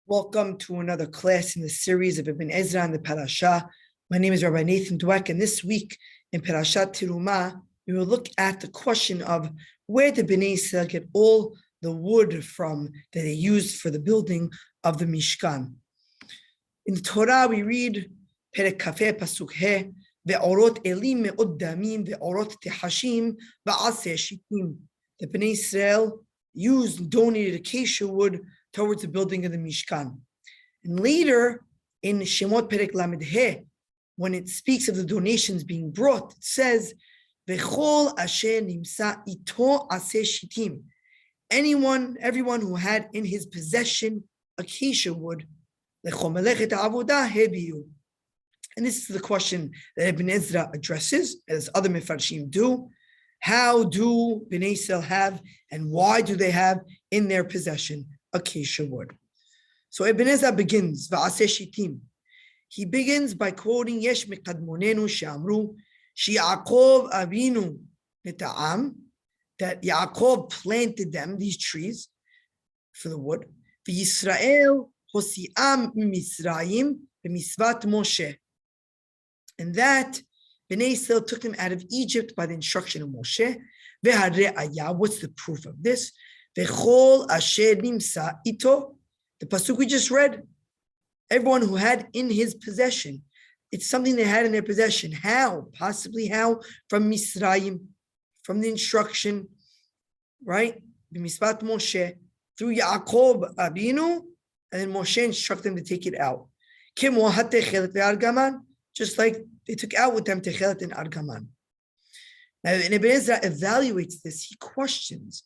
Welcome to another class in the series of Ibn Ezra and the Parasha. My name is Rabbi Dweck, and this week in Parashat Terumah, we will look at the question of where did Ibn Ezra get all the wood from that they used for the building of the Mishkan. In the Torah, we read Perek Kafeh Pasuk He, Ve'orot elim me'od damim, ve'orot tehashim, va'aseh shitim. The Ibn Israel used and donated acacia wood towards the building of the Mishkan. And later in Shemot Perek Lamed He, when it speaks of the donations being brought, it says, V'chol asher nimsa ito aseh shitim. Everyone who had in his possession acacia wood, lechol melechet ha'avodah hebiyu. And this is the question that Ibn Ezra addresses, as other Mefarshim do. How do Bnei Israel have, and why do they have in their possession acacia wood? So Ibn Ezra begins, Va'aseh shitim. He begins by quoting Yesh Mikadmonenu She'amru, She'Yaakov Avinu Neta'am, that Yaakov planted them, these trees, for the wood. V'Yisrael Hosi'am Misrayim B'misvat Moshe. And that Bnei Israel took them out of Egypt by the instruction of Moshe. What's the proof of this? V'chol asher nimsa ito. The pasuk we just read. Everyone who had in his possession. It's something they had in their possession. How? Possibly how? From Misrayim, from the instruction, right? B'misvat Moshe, through Yaakov Abinu, and then Moshe instructed them to take it out. Just like they took out with them Techelet and Argaman. Now, when Ibn Ezra evaluates this, he questions,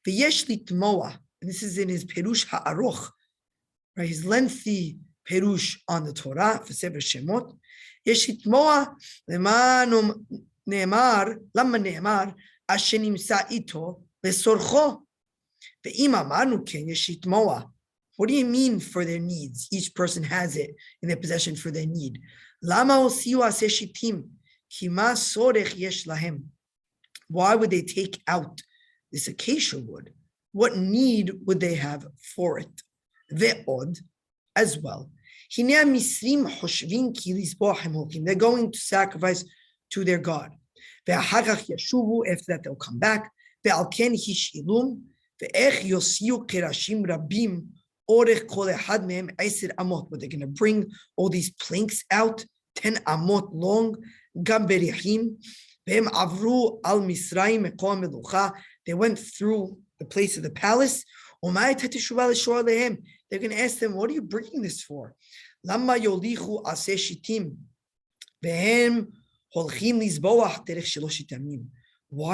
V'yesh li tmoa, and this is in his Perush Ha'aroch, right? His lengthy Perush on the Torah for Sefer Shemot. Yesh li tmoa, lama ne'emar, asher nimsa ito lesorcho. Ve'im amarnu ken yesh li tmoa. What do you mean for their needs? Each person has it in their possession for their need. Lama osiu aseh shitim, ki ma sorech yesh lahem. Why would they take out this acacia wood? What need would they have for it? Ve'od, as well. Hinei misrim hoshvin ki lisboach hem holkim. They're going to sacrifice to their God. Ve'achach yashuvu, after that they'll come back. Ve'al ken hishilum, ve'ech yosiu kerashim rabim. But they're going to bring all these planks out, 10 amot long. They went through the place of the palace. They're going to ask them, what are you bringing this for? Why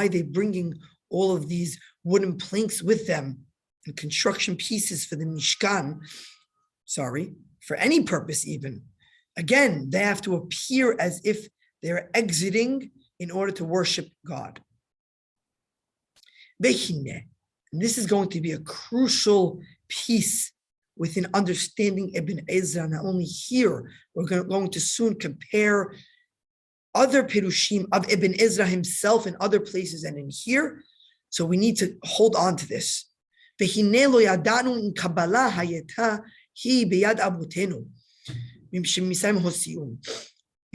are they bringing all of these wooden planks with them? And construction pieces for the Mishkan, for any purpose even. Again, they have to appear as if they're exiting in order to worship God. And this is going to be a crucial piece within understanding Ibn Ezra. Not only here, we're going to soon compare other Perushim of Ibn Ezra himself in other places and in here. So we need to hold on to this. You know,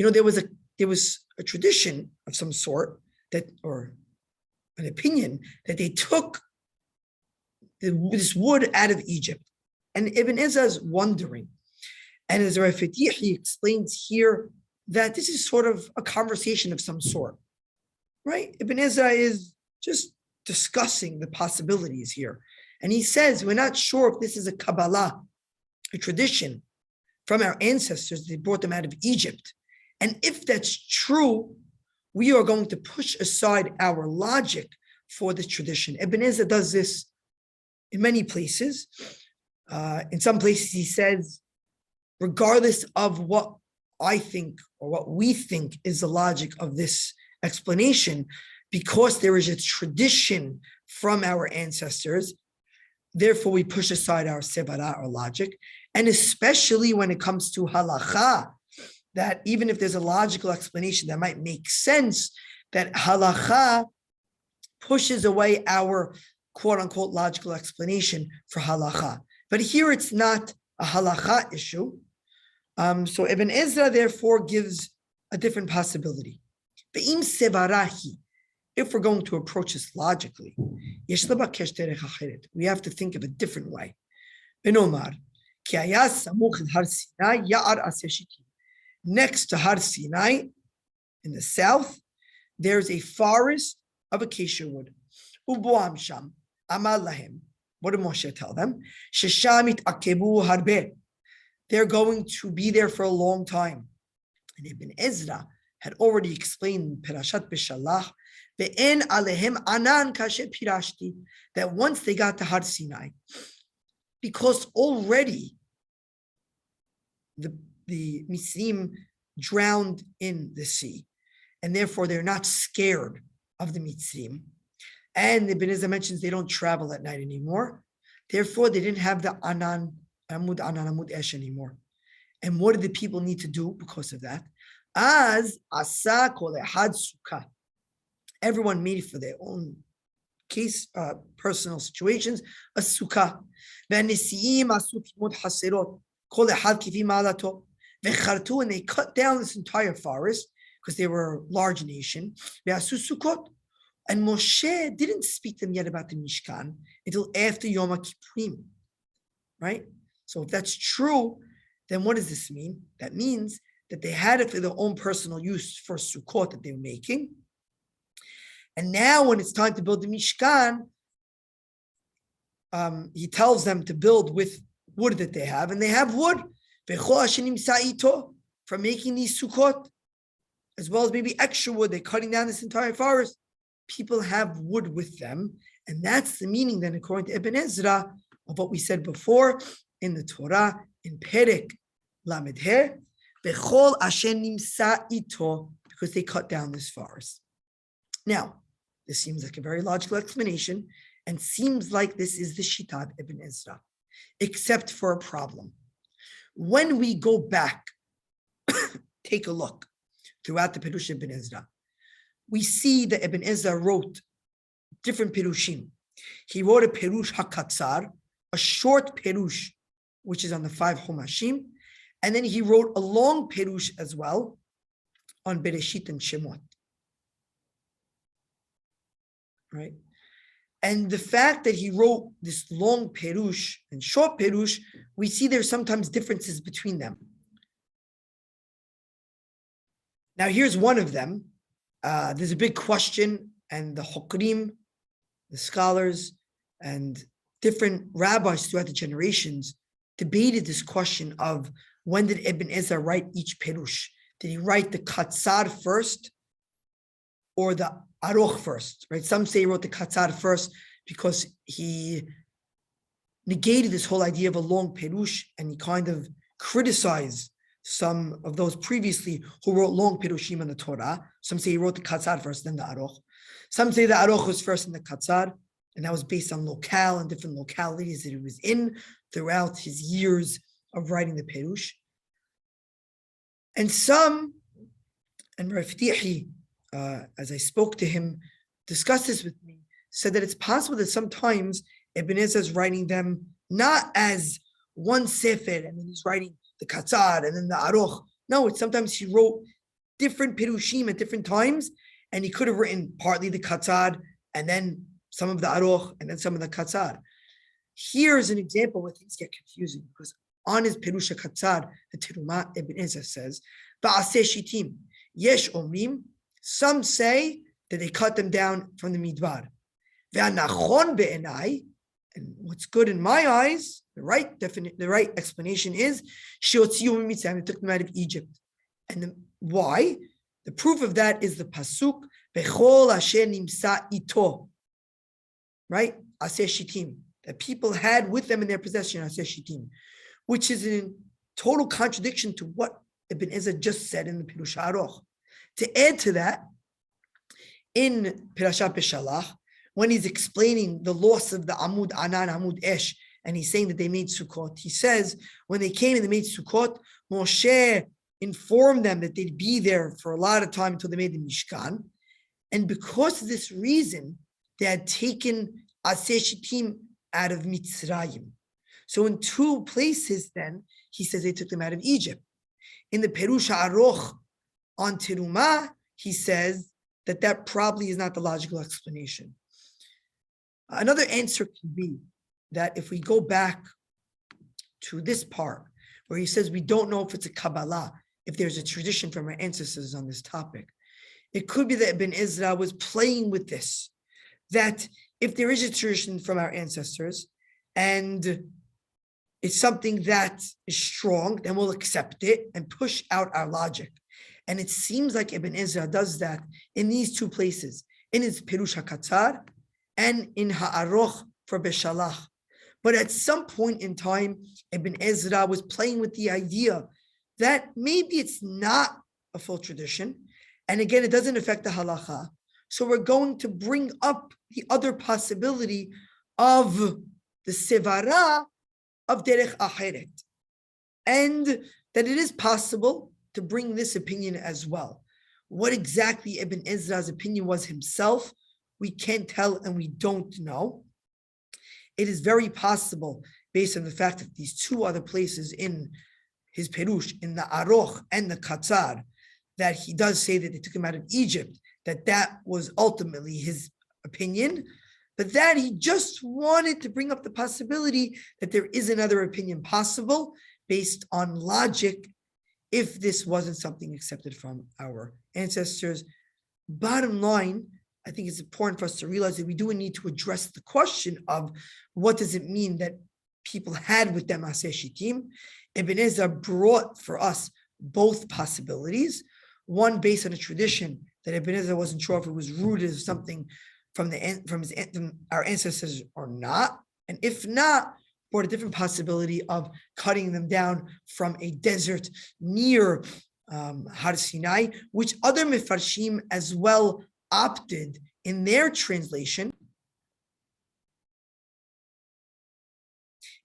there was a tradition of some sort that, or an opinion that they took this wood out of Egypt. And Ibn Ezra is wondering. And as Rabbi, he explains here that this is sort of a conversation of some sort, right? Ibn Ezra is just discussing the possibilities here. And he says, we're not sure if this is a Kabbalah, a tradition from our ancestors. They brought them out of Egypt. And if that's true, we are going to push aside our logic for this tradition. Ibn Ezra does this in many places. In some places, he says, regardless of what I think or what we think is the logic of this explanation, because there is a tradition from our ancestors, therefore, we push aside our sevara, our logic, and especially when it comes to halacha, that even if there's a logical explanation that might make sense, that halacha pushes away our quote-unquote logical explanation for halacha. But here it's not a halacha issue. So Ibn Ezra therefore gives a different possibility. If we're going to approach this logically, we have to think of a different way. Next to Har Sinai, in the south, there's a forest of acacia wood. What did Moshe tell them? They're going to be there for a long time. And Ibn Ezra had already explained in Parashat Beshalach that once they got to Har Sinai, because already the Mitzrim drowned in the sea, and therefore they're not scared of the Mitzrim. And Ibn Ezra mentions they don't travel at night anymore. Therefore, they didn't have the Amud Esh anymore. And what did the people need to do because of that? As asa kol ehad sukkah. Everyone made for their own case, personal situations, a sukkah. V'nesiim asu kimot haserot kol ehad kifi ma'alato. V'chartu, and they cut down this entire forest because they were a large nation. V'asu sukkot. And Moshe didn't speak to them yet about the Mishkan until after Yom Kippurim, right? So if that's true, then what does this mean? That means that they had it for their own personal use for Sukkot that they were making. And now when it's time to build the Mishkan, he tells them to build with wood that they have, and they have wood for making these Sukkot, as well as maybe extra wood. They're cutting down this entire forest. People have wood with them, and that's the meaning then, according to Ibn Ezra, of what we said before in the Torah, in Perek Lamed He, Bechol Asher Nimsa Ito, because they cut down this forest. Now, this seems like a very logical explanation, and seems like this is the Shitat Ibn Ezra, except for a problem. When we go back, take a look throughout the Perush Ibn Ezra, we see that Ibn Ezra wrote different Perushim. He wrote a Perush HaKatzar, a short Perush, which is on the 5 Chumashim, and then he wrote a long Perush as well on Bereshit and Shemot. Right? And the fact that he wrote this long Perush and short Perush, we see there's sometimes differences between them. Now, here's one of them. There's a big question, and the Hokrim, the scholars, and different rabbis throughout the generations debated this question of when did Ibn Ezra write each Perush? Did he write the Katzar first or the Aruch first? Right? Some say he wrote the Katzar first because he negated this whole idea of a long Perush, and he kind of criticized some of those previously who wrote long Perushim in the Torah. Some say he wrote the Katzar first, then the Aruch. Some say the Aruch was first in the Katzar, and that was based on locale and different localities that he was in throughout his years of writing the Perush. And some, and Raftihi, as I spoke to him, discussed this with me, said that it's possible that sometimes Ibn Ezra is writing them not as one Sefer, and then he's writing the Katzar and then the Aruch. No, it's sometimes he wrote different Perushim at different times, and he could have written partly the Katzar and then some of the Aruch and then some of the Katzar. Here's an example where things get confusing, because on his Perusha Katzar, the Terumah, Ibn Ezra says, Ba'aseh shitim, yesh omrim, some say that they cut them down from the Midbar. Ve'anachon be'enai, and what's good in my eyes, the right explanation is, they took them out of Egypt. And why? The proof of that is the pasuk, Bechol asher nimsa ito, right? Aseh shitim, that people had with them in their possession, Aseh shitim, which is in total contradiction to what Ibn Ezra just said in the Pirush Aruch. To add to that, in Parashat Beshalach, when he's explaining the loss of the Amud Anan, Amud Esh, and he's saying that they made Sukkot, he says, when they came and they made Sukkot, Moshe informed them that they'd be there for a lot of time until they made the Mishkan. And because of this reason, they had taken Aseh Shittim out of Mitzrayim. So in two places, then he says they took them out of Egypt. In the Perush Aruch on Terumah, he says that probably is not the logical explanation. Another answer can be that if we go back to this part where he says we don't know if it's a Kabbalah, if there's a tradition from our ancestors on this topic, it could be that Ibn Ezra was playing with this, that if there is a tradition from our ancestors and it's something that is strong, then we'll accept it and push out our logic. And it seems like Ibn Ezra does that in these two places, in his Pirush HaKatzar and in Ha'aroch for Beshalach. But at some point in time, Ibn Ezra was playing with the idea that maybe it's not a full tradition. And again, it doesn't affect the halacha. So we're going to bring up the other possibility of the sevara of derech acheret. And that it is possible to bring this opinion as well. What exactly Ibn Ezra's opinion was himself, we can't tell and we don't know. It is very possible, based on the fact that these two other places in his Perush, in the Aroch and the Katzar, that he does say that they took him out of Egypt, that was ultimately his opinion, but that he just wanted to bring up the possibility that there is another opinion possible based on logic, if this wasn't something accepted from our ancestors. Bottom line, I think it's important for us to realize that we do need to address the question of what does it mean that people had with them Aseh Shittim. Ibn Ezra brought for us both possibilities, one based on a tradition that Ibn Ezra wasn't sure if it was rooted as something from our ancestors or not, and if not, brought a different possibility of cutting them down from a desert near Har Sinai, which other Mefarshim as well opted in their translation,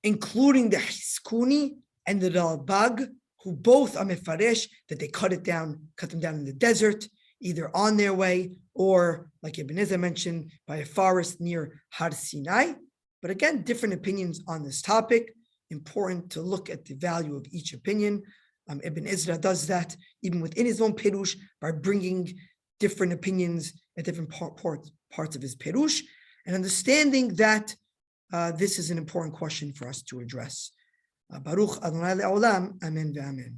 including the Hiskuni and the Ralbag, who both are Mefaresh, that they cut them down in the desert, either on their way or, like Ibn Ezra mentioned, by a forest near Har Sinai. But again, different opinions on this topic. Important to look at the value of each opinion. Ibn Ezra does that even within his own Perush by bringing different opinions at different parts of his Perush, and understanding that this is an important question for us to address. Baruch Adonai Le'olam, Amen ve'amen.